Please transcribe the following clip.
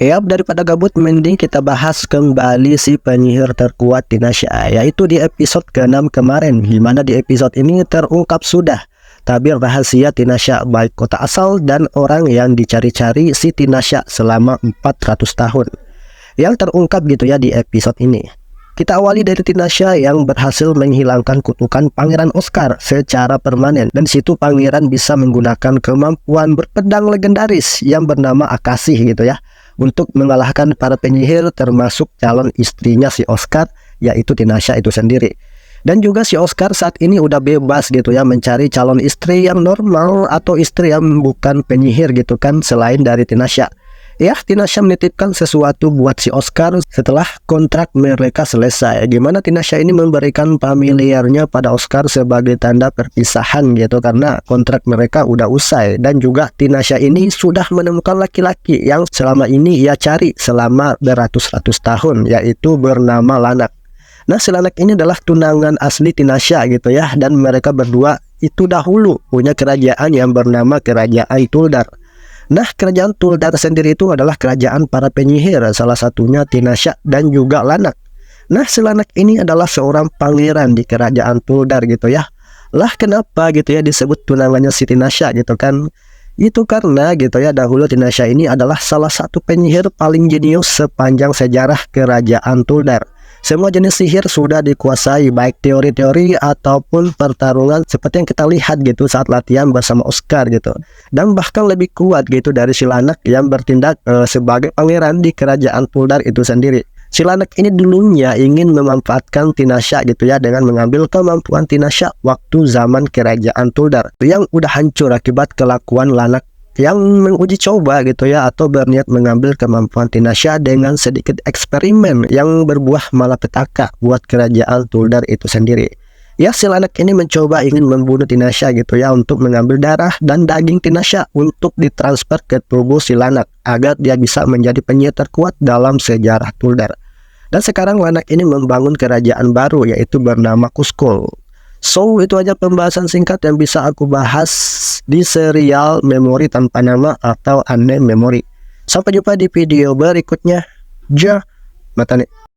Yap, daripada gabut mending kita bahas kembali si penyihir terkuat Tinasya, yaitu di episode ke-6 kemarin, di mana di episode ini terungkap sudah tabir rahasia Tinasya, baik kota asal dan orang yang dicari-cari si Tinasya selama 400 tahun yang terungkap gitu ya di episode ini. Kita awali dari Tinasya yang berhasil menghilangkan kutukan Pangeran Oscar secara permanen, dan situ pangeran bisa menggunakan kemampuan berpedang legendaris yang bernama Akasih gitu ya, untuk mengalahkan para penyihir termasuk calon istrinya si Oscar, yaitu Tinasya itu sendiri. Dan juga si Oscar saat ini udah bebas gitu ya mencari calon istri yang normal atau istri yang bukan penyihir gitu kan, selain dari Tinasya. Ya, Tinasya menitipkan sesuatu buat si Oscar setelah kontrak mereka selesai, gimana Tinasya ini memberikan familiarnya pada Oscar sebagai tanda perpisahan gitu, karena kontrak mereka udah usai. Dan juga Tinasya ini sudah menemukan laki-laki yang selama ini ia cari selama beratus-ratus tahun, yaitu bernama Lanak. Nah, si Lanak ini adalah tunangan asli Tinasya gitu ya, dan mereka berdua itu dahulu punya kerajaan yang bernama Kerajaan Tuldar. Nah, kerajaan Tuldar sendiri itu adalah kerajaan para penyihir, salah satunya Tinasya dan juga Lanak. Nah, si Lanak ini adalah seorang pangeran di kerajaan Tuldar gitu ya. Lah kenapa gitu ya disebut tunangannya si Tinasya gitu kan? Itu karena gitu ya, dahulu Tinasya ini adalah salah satu penyihir paling jenius sepanjang sejarah kerajaan Tuldar. Semua jenis sihir sudah dikuasai, baik teori-teori ataupun pertarungan seperti yang kita lihat gitu saat latihan bersama Oscar gitu. Dan bahkan lebih kuat gitu dari si Lanak yang bertindak sebagai pangeran di kerajaan Tuldar itu sendiri. Si Lanak ini dulunya ingin memanfaatkan Tinasya gitu ya, dengan mengambil kemampuan Tinasya waktu zaman kerajaan Tuldar yang udah hancur akibat kelakuan Lanak yang menguji coba gitu ya, atau berniat mengambil kemampuan Tinasya dengan sedikit eksperimen yang berbuah malapetaka buat kerajaan Tuldar itu sendiri. Ya, si Lanak ini mencoba ingin membunuh Tinasya gitu ya, untuk mengambil darah dan daging Tinasya untuk ditransfer ke tubuh si Lanak agar dia bisa menjadi penyihir terkuat dalam sejarah Tuldar. Dan sekarang Lanak ini membangun kerajaan baru, yaitu bernama Kuzco. So, itu aja pembahasan singkat yang bisa aku bahas di serial Memori Tanpa Nama atau Unnamed Memory. Sampai jumpa di video berikutnya. Ja, matane.